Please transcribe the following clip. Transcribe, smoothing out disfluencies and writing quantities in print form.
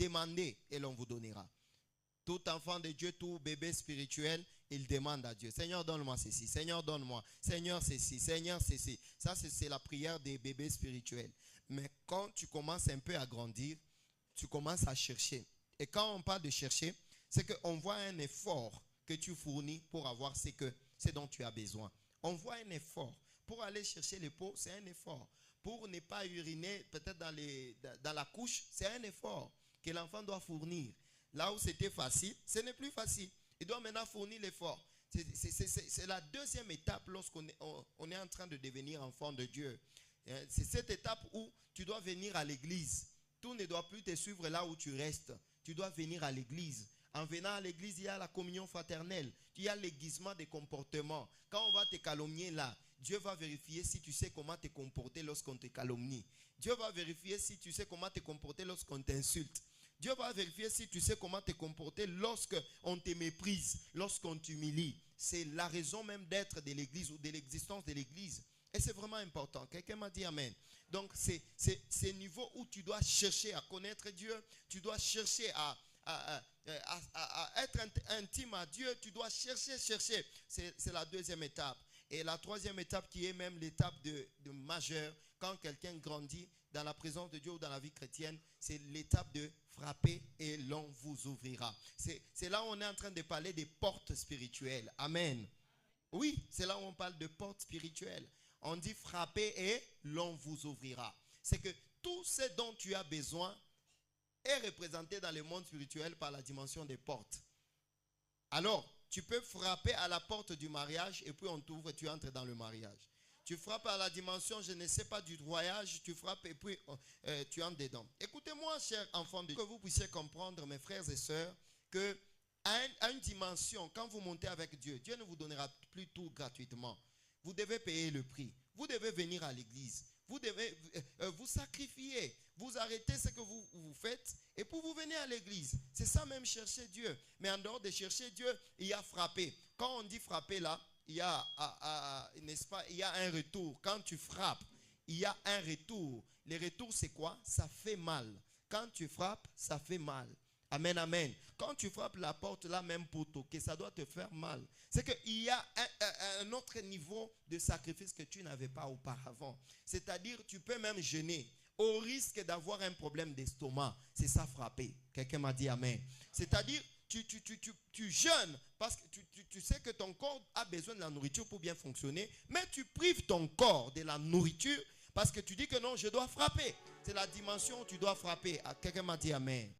demandez et l'on vous donnera. Tout enfant de Dieu, tout bébé spirituel, il demande à Dieu. Seigneur, donne-moi ceci. Seigneur, donne-moi. Seigneur, ceci. Seigneur, ceci. Ça, c'est la prière des bébés spirituels. Mais quand tu commences un peu à grandir, tu commences à chercher. Et quand on parle de chercher, c'est qu'on voit un effort que tu fournis pour avoir ce dont tu as besoin. On voit un effort. Pour aller chercher les pots, c'est un effort. Pour ne pas uriner peut-être dans la couche, c'est un effort que l'enfant doit fournir. Là où c'était facile, ce n'est plus facile. Il doit maintenant fournir l'effort. C'est la deuxième étape lorsqu'on est en train de devenir enfant de Dieu. C'est cette étape où tu dois venir à l'église. Tout ne doit plus te suivre là où tu restes. Tu dois venir à l'église. En venant à l'église, il y a la communion fraternelle. Il y a l'aiguisement des comportements. Quand on va te calomnier là, Dieu va vérifier si tu sais comment te comporter lorsqu'on te calomnie. Dieu va vérifier si tu sais comment te comporter lorsqu'on t'insulte. Dieu va vérifier si tu sais comment te comporter lorsqu'on te méprise, lorsqu'on t'humilie. C'est la raison même d'être de l'église ou de l'existence de l'église. Et c'est vraiment important. Quelqu'un m'a dit amen. Donc c'est ce niveau où tu dois chercher à connaître Dieu. Tu dois chercher à être intime à Dieu. Tu dois chercher. C'est la deuxième étape. Et la troisième étape qui est même l'étape de majeure, quand quelqu'un grandit dans la présence de Dieu ou dans la vie chrétienne, c'est l'étape de frapper et l'on vous ouvrira. C'est là où on est en train de parler des portes spirituelles. Amen. Oui, c'est là où on parle de portes spirituelles. On dit frapper et l'on vous ouvrira. C'est que tout ce dont tu as besoin est représenté dans le monde spirituel par la dimension des portes. Alors, tu peux frapper à la porte du mariage et puis on t'ouvre, tu entres dans le mariage. Tu frappes à la dimension, je ne sais pas, du voyage, tu frappes et puis tu entres dedans. Écoutez-moi, chers enfants, que vous puissiez comprendre, mes frères et sœurs, que à une dimension, quand vous montez avec Dieu, Dieu ne vous donnera plus tout gratuitement. Vous devez payer le prix. Vous devez venir à l'église. Vous devez vous sacrifier. Vous arrêtez ce que vous faites et puis vous venez à l'église. C'est ça même chercher Dieu. Mais en dehors de chercher Dieu, il y a frapper. Quand on dit frapper là, il y a, n'est-ce pas, il y a un retour. Quand tu frappes, il y a un retour. Le retour, c'est quoi? Ça fait mal. Quand tu frappes, ça fait mal. Amen, amen. Quand tu frappes la porte là même pour toquer, ça doit te faire mal. C'est qu'il y a un autre niveau de sacrifice que tu n'avais pas auparavant. C'est-à-dire, tu peux même jeûner au risque d'avoir un problème d'estomac. C'est ça frapper. Quelqu'un m'a dit amen. C'est-à-dire, tu jeûnes parce que tu sais que ton corps a besoin de la nourriture pour bien fonctionner, mais tu prives ton corps de la nourriture parce que tu dis que non, je dois frapper. C'est la dimension où tu dois frapper. Quelqu'un m'a dit amen.